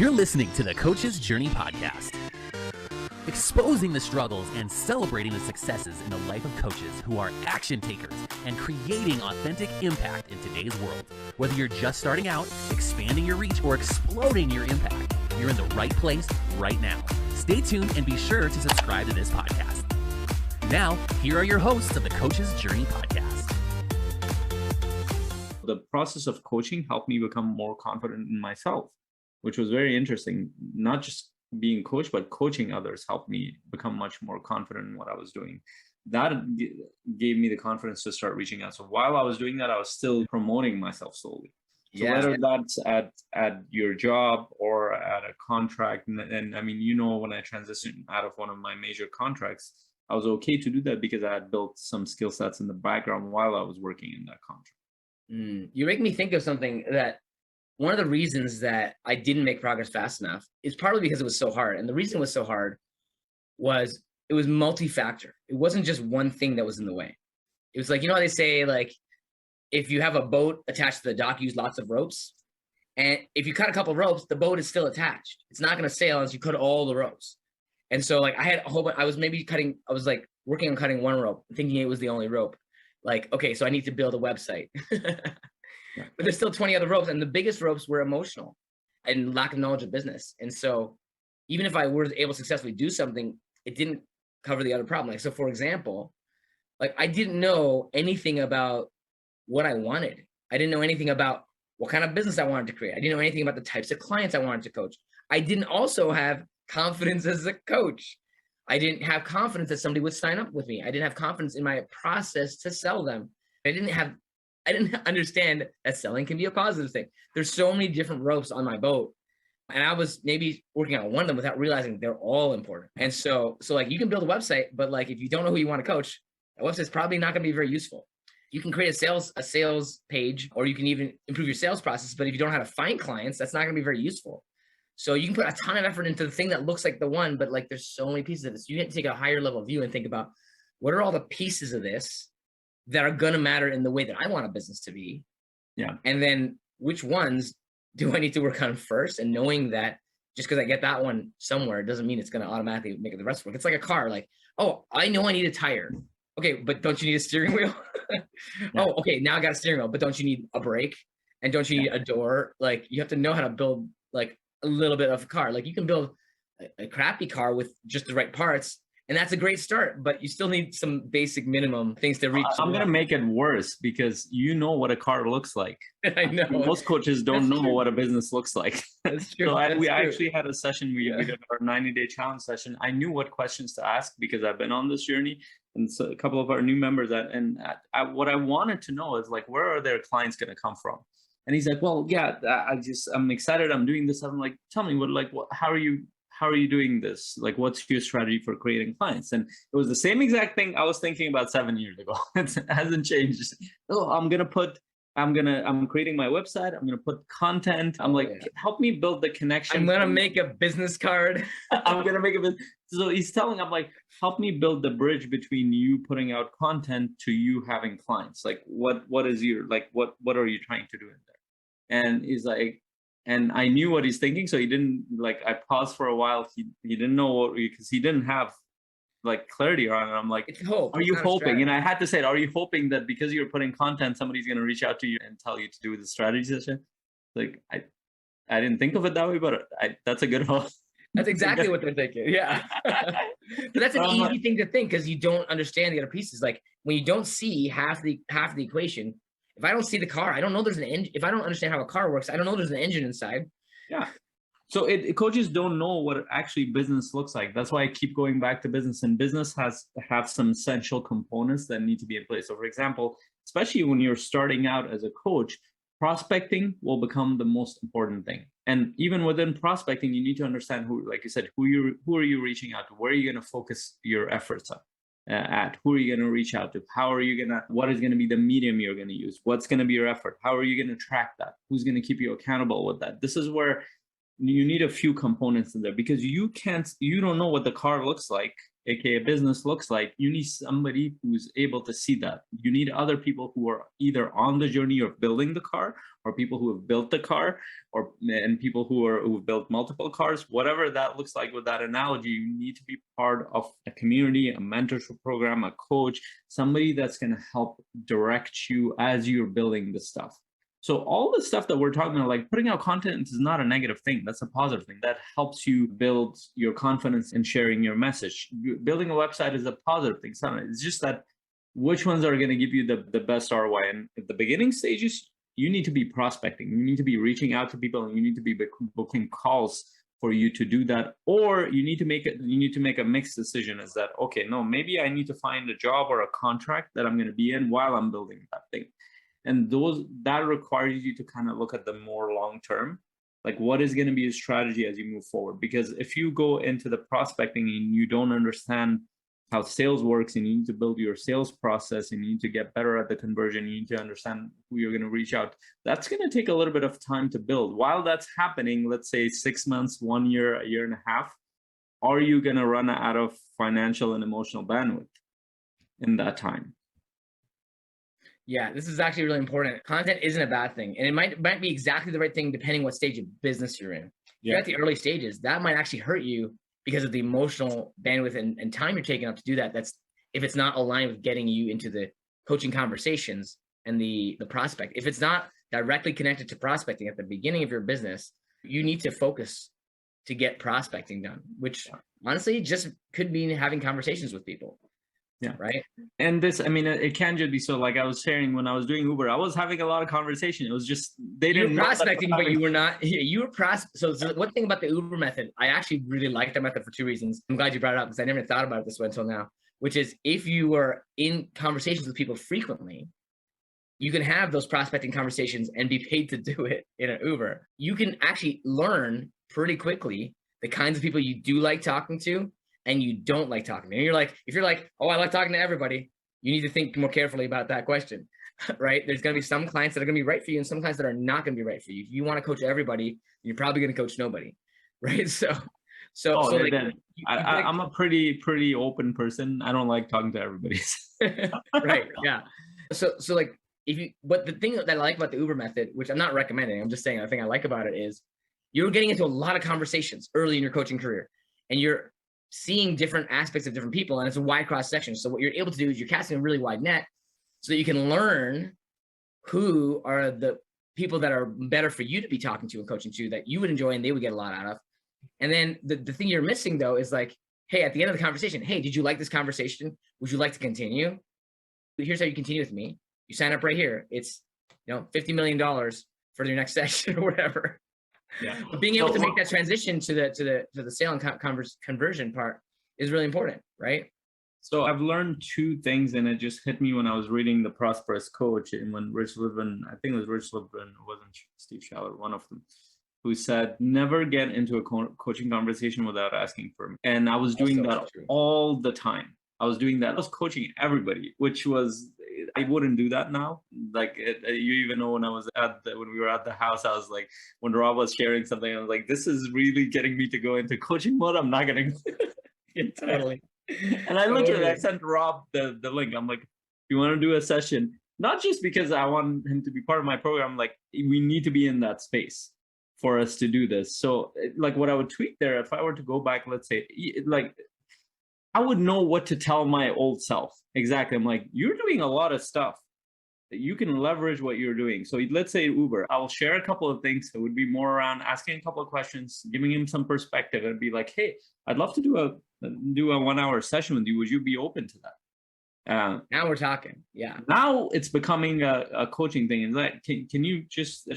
You're listening to the Coach's Journey podcast, exposing the struggles and celebrating the successes in the life of coaches who are action takers and creating authentic impact in today's world. Whether you're just starting out, expanding your reach, or exploding your impact, you're in the right place right now. Stay tuned and be sure to subscribe to this podcast. Now, here are your hosts of the Coach's Journey podcast. The process of coaching helped me become more confident in myself, which was very interesting. Not just being coached, but coaching others helped me become much more confident in what I was doing. That gave me the confidence to start reaching out. So while I was doing that, I was still promoting myself slowly. So whether that's at your job or at a contract, and I mean, when I transitioned out of one of my major contracts, I was okay to do that because I had built some skill sets in the background while I was working in that contract. You make me think of something that one of the reasons that I didn't make progress fast enough is partly because it was so hard. And the reason it was so hard was it was multi-factor. It wasn't just one thing that was in the way. It was like, how they say, like, if you have a boat attached to the dock, use lots of ropes. And if you cut a couple of ropes, the boat is still attached. It's not going to sail unless you cut all the ropes. And so like I had a whole bunch, I was working on cutting one rope, thinking it was the only rope. Like, okay, so I need to build a website. But there's still 20 other ropes. And the biggest ropes were emotional and lack of knowledge of business. And so even if I were able to successfully do something, it didn't cover the other problem. Like, so for example, like I didn't know anything about what I wanted. I didn't know anything about what kind of business I wanted to create. I didn't know anything about the types of clients I wanted to coach. I didn't also have confidence as a coach. I didn't have confidence that somebody would sign up with me. I didn't have confidence in my process to sell them. I didn't understand that selling can be a positive thing. There's so many different ropes on my boat. And I was maybe working on one of them without realizing they're all important. And so like you can build a website, but like if you don't know who you want to coach, that website's probably not going to be very useful. You can create a sales page, or you can even improve your sales process. But if you don't know how to find clients, that's not going to be very useful. So you can put a ton of effort into the thing that looks like the one, but like there's so many pieces of this. You need to take a higher level view and think about what are all the pieces of this that are going to matter in the way that I want a business to be. Yeah. And then which ones do I need to work on first? And knowing that just because I get that one somewhere doesn't mean it's going to automatically make the rest work. It's like a car. Like, oh, I know I need a tire. Okay, but don't you need a steering wheel? Oh, okay, now I got a steering wheel, but don't you need a brake? And don't you need a door? Like you have to know how to build like a little bit of a car. Like you can build a crappy car with just the right parts, and that's a great start, but you still need some basic minimum things to reach. I'm going to make it worse because you know what a car looks like. I know. Most coaches don't know what a business looks like. That's true. So we actually had a session, we did our 90-day challenge session. I knew what questions to ask because I've been on this journey. And so a couple of our new members, what I wanted to know is like, where are their clients going to come from? And he's like, well, yeah, I'm excited. I'm doing this. I'm like, tell me how are you doing this? Like, what's your strategy for creating clients? And it was the same exact thing I was thinking about 7 years ago. It hasn't changed. Oh, I'm creating my website. I'm going to put content. I'm help me build the connection. I'm going to make a business card. I'm going to make a business. So he's telling, I'm like, help me build the bridge between you putting out content to you having clients. Like, what is your, like, what are you trying to do in there? And he's like, and I knew what he's thinking. So he didn't, like, I paused for a while. He didn't know because he didn't have like clarity around it. I'm like, it's hope. Are you hoping? And I had to say it, are you hoping that because you're putting content, somebody's going to reach out to you and tell you to do the strategy session? Like, I didn't think of it that way, but that's a good hope. That's exactly what they're thinking. Yeah. But that's an easy thing to think because you don't understand the other pieces. Like when you don't see half the equation, if I don't see the car, I don't know there's an engine. If I don't understand how a car works, I don't know there's an engine inside. Yeah. So coaches don't know what actually business looks like. That's why I keep going back to business. And business has to have some essential components that need to be in place. So for example, especially when you're starting out as a coach, prospecting will become the most important thing. And even within prospecting, you need to understand who, like you said, who are you reaching out to? Where are you going to focus your efforts on? Who are you going to reach out to? What is going to be the medium you're going to use? What's going to be your effort? How are you going to track that? Who's going to keep you accountable with that? This is where you need a few components in there because you don't know what the car looks like aka business, looks like, you need somebody who's able to see that. You need other people who are either on the journey of building the car, or people who have built the car, and people who've built multiple cars. Whatever that looks like with that analogy, you need to be part of a community, a mentorship program, a coach, somebody that's going to help direct you as you're building the stuff. So all the stuff that we're talking about, like putting out content, is not a negative thing. That's a positive thing. That helps you build your confidence in sharing your message. Building a website is a positive thing. It's just that which ones are going to give you the best ROI. And at the beginning stages, you need to be prospecting. You need to be reaching out to people, and you need to be booking calls for you to do that. Or you need to make a mixed decision. Is that, okay, no, maybe I need to find a job or a contract that I'm going to be in while I'm building that thing. And that requires you to kind of look at the more long term, like what is going to be a strategy as you move forward. Because if you go into the prospecting and you don't understand how sales works, and you need to build your sales process, and you need to get better at the conversion, you need to understand who you're going to reach out, that's going to take a little bit of time to build. While that's happening, let's say 6 months, 1 year, a year and a half, are you going to run out of financial and emotional bandwidth in that time? Yeah, this is actually really important. Content isn't a bad thing, and it might be exactly the right thing depending what stage of business you're in. If you're at the early stages, that might actually hurt you because of the emotional bandwidth and time you're taking up to do that. That's if it's not aligned with getting you into the coaching conversations and the prospect. If it's not directly connected to prospecting at the beginning of your business, you need to focus to get prospecting done, which honestly just could mean having conversations with people. Yeah. Right. And this, I mean, it can just be so, like I was sharing when I was doing Uber, I was having a lot of conversation. It was just, they didn't know prospecting, but you were not, you were So one thing about the Uber method, I actually really like that method for two reasons. I'm glad you brought it up because I never thought about it this way until now, which is if you are in conversations with people frequently, you can have those prospecting conversations and be paid to do it in an Uber. You can actually learn pretty quickly the kinds of people you do like talking to and you don't like talking to. And if you're like, oh, I like talking to everybody, you need to think more carefully about that question, right? There's going to be some clients that are going to be right for you and some clients that are not going to be right for you. If you want to coach everybody, you're probably going to coach nobody, right? I'm a pretty open person. I don't like talking to everybody. Right. Yeah. So but the thing that I like about the Uber method, which I'm not recommending, I'm just saying, the thing I like about it is you're getting into a lot of conversations early in your coaching career, and you're seeing different aspects of different people, and it's a wide cross section. So what you're able to do is you're casting a really wide net so that you can learn who are the people that are better for you to be talking to and coaching to, that you would enjoy and they would get a lot out of. And then the thing you're missing though is like, hey, at the end of the conversation, hey, did you like this conversation? Would you like to continue? Here's how you continue with me. You sign up right here. It's $50 million for your next session or whatever. Yeah. But being able to make that transition to the sale and conversion part is really important, right? So I've learned two things, and it just hit me when I was reading The Prosperous Coach, and when Rich Levin, I think it was Rich Levin, it wasn't Steve Schaller, one of them, who said, never get into a coaching conversation without asking for me. And I was doing that all the time. I was doing that. I was coaching everybody, which was, I wouldn't do that now. Like you even know when we were at the house, I was like, when Rob was sharing something, I was like, this is really getting me to go into coaching mode. I'm not going to. Totally. And I literally, I sent Rob the link. I'm like, if you want to do a session, not just because I want him to be part of my program, like we need to be in that space for us to do this. So like what I would tweak there, if I were to go back, let's say, like, I would know what to tell my old self. Exactly. I'm like, you're doing a lot of stuff. You can leverage what you're doing. So let's say Uber, I'll share a couple of things. It would be more around asking a couple of questions, giving him some perspective, and be like, hey, I'd love to do a 1 hour session with you. Would you be open to that? Now we're talking. Yeah. Now it's becoming a coaching thing. And like, can you just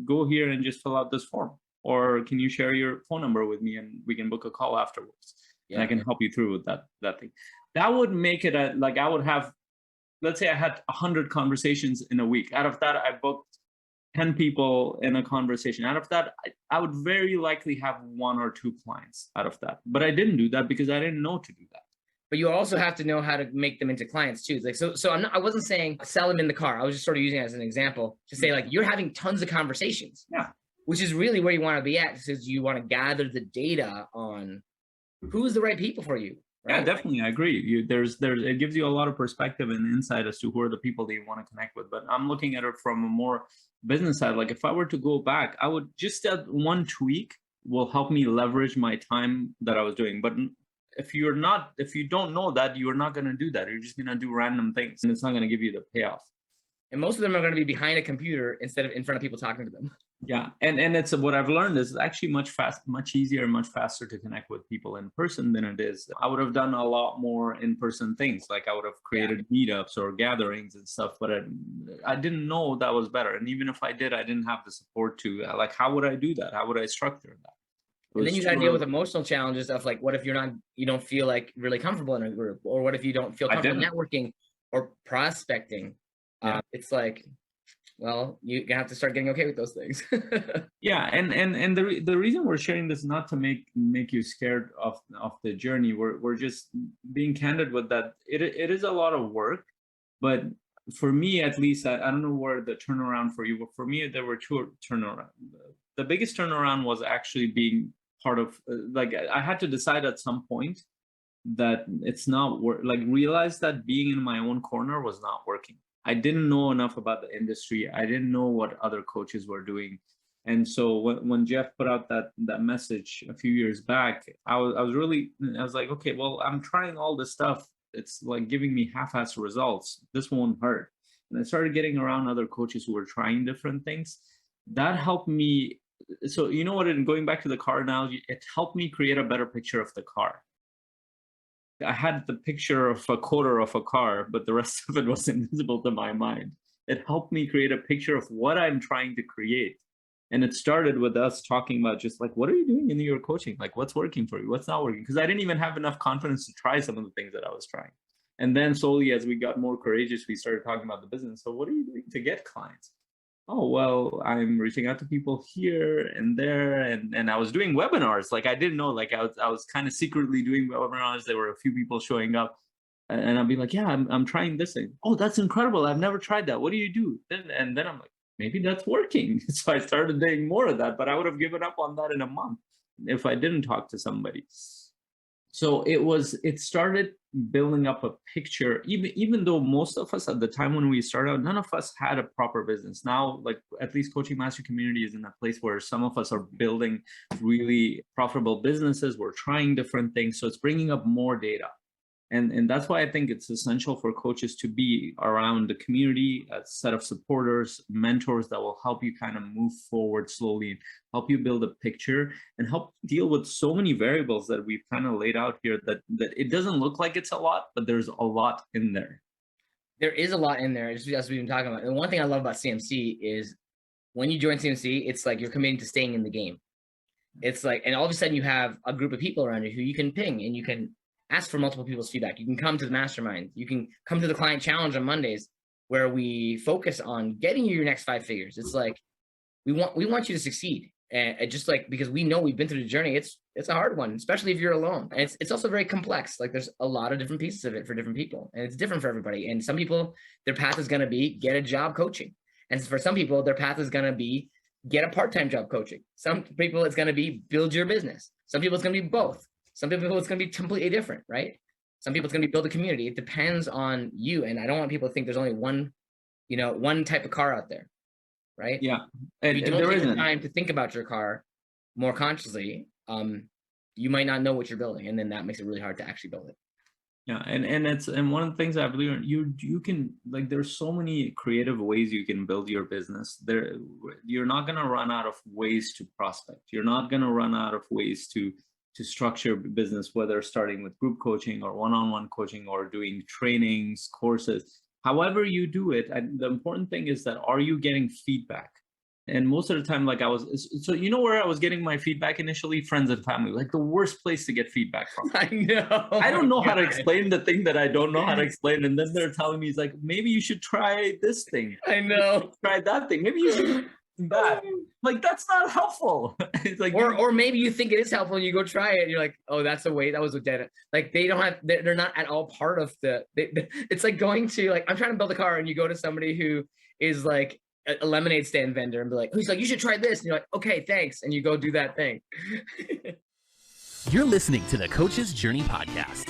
go here and just fill out this form? Or can you share your phone number with me and we can book a call afterwards? Yeah. And I can help you through with that thing. That would make it like I would have, let's say I had 100 conversations in a week. Out of that, I booked 10 people in a conversation. Out of that, I would very likely have 1 or 2 clients out of that. But I didn't do that because I didn't know to do that. But you also have to know how to make them into clients too. Like, so I wasn't saying sell them in the car. I was just sort of using it as an example to say like, you're having tons of conversations. Yeah. Which is really where you want to be at, because you want to gather the data on who's the right people for you. right? Yeah, definitely. I agree. It gives you a lot of perspective and insight as to who are the people that you want to connect with. But I'm looking at it from a more business side. Like if I were to go back, I would just that one tweak will help me leverage my time that I was doing. But if you don't know that, you're not going to do that. You're just going to do random things and it's not going to give you the payoff. And most of them are going to be behind a computer instead of in front of people talking to them. Yeah, and it's what I've learned is it's actually much easier and much faster to connect with people in person than it is. I would have done a lot more in-person things, like I would have created meetups or gatherings and stuff, but I didn't know that was better. And even if I did, I didn't have the support to like, how would I do that? How would I structure that? And then you got to deal with emotional challenges of like, what if you don't feel like really comfortable in a group, or what if you don't feel comfortable networking or prospecting? It's like, well, you have to start getting okay with those things. Yeah, and the reason we're sharing this is not to make you scared of the journey. We're just being candid with that. It is a lot of work, but for me at least, I don't know where the turnaround for you, but for me there were two turnaround. The biggest turnaround was actually being part of like I had to decide at some point that it's not like realize that being in my own corner was not working. I didn't know enough about the industry. I didn't know what other coaches were doing. And so when Jeff put out that message a few years back, I was like, okay, well, I'm trying all this stuff. It's like giving me half-assed results. This won't hurt. And I started getting around other coaches who were trying different things. That helped me. So you know what, going back to the car analogy, it helped me create a better picture of the car. I had the picture of a quarter of a car, but the rest of it was invisible to my mind. It helped me create a picture of what I'm trying to create. And it started with us talking about just like, what are you doing in your coaching? Like, what's working for you? What's not working? Because I didn't even have enough confidence to try some of the things that I was trying. And then slowly, as we got more courageous, we started talking about the business. So what are you doing to get clients? Oh, well, I'm reaching out to people here and there. And I was doing webinars. Like I didn't know, like I was kind of secretly doing webinars. There were a few people showing up and I'll be like, yeah, I'm trying this thing. Oh, that's incredible. I've never tried that. What do you do? And then I'm like, maybe that's working. So I started doing more of that, but I would have given up on that in a month if I didn't talk to somebody. So it started building up a picture, even though most of us at the time when we started out, none of us had a proper business. Now, like at least Coaching Master Community is in a place where some of us are building really profitable businesses. We're trying different things. So it's bringing up more data. And that's why I think it's essential for coaches to be around the community, a set of supporters, mentors that will help you kind of move forward slowly, help you build a picture and help deal with so many variables that we've kind of laid out here that it doesn't look like it's a lot, but there's a lot in there. There is a lot in there, as we've been talking about. And one thing I love about CMC is when you join CMC, it's like you're committing to staying in the game. It's like, and all of a sudden you have a group of people around you who you can ping and you can ask for multiple people's feedback. You can come to the mastermind. You can come to the client challenge on Mondays where we focus on getting you your next 5 figures. It's like, we want you to succeed. And just like, because we know we've been through the journey, it's a hard one, especially if you're alone. And it's also very complex. Like there's a lot of different pieces of it for different people and it's different for everybody. And some people, their path is going to be get a job coaching. And for some people, their path is going to be get a part-time job coaching. Some people, it's going to be build your business. Some people, it's going to be both. Some people, it's going to be completely different, right? Some people, it's going to be build a community. It depends on you. And I don't want people to think there's only one type of car out there, right? Yeah. And if you don't take the time to think about your car more consciously, you might not know what you're building. And then that makes it really hard to actually build it. Yeah. And one of the things I've learned, you can, like, there's so many creative ways you can build your business. You're not going to run out of ways to prospect. You're not going to run out of ways to structure business, whether starting with group coaching or one-on-one coaching or doing trainings, courses, however you do it. The important thing is that, are you getting feedback? And most of the time, like so you know where I was getting my feedback initially? Friends and family, like the worst place to get feedback from. I know. I don't know how to explain the thing that I don't know how to explain. And then they're telling me, it's like, maybe you should try this thing. I know. Try that thing. Maybe you should that. Like, that's not helpful. It's like, or maybe you think it is helpful and you go try it and you're like, oh, that's a way, that was a dead. Like they're not at all part of it's like going to, like, I'm trying to build a car and you go to somebody who is like a lemonade stand vendor and be like, who's like, you should try this. And you're like, okay, thanks. And you go do that thing. You're listening to the Coach's Journey podcast.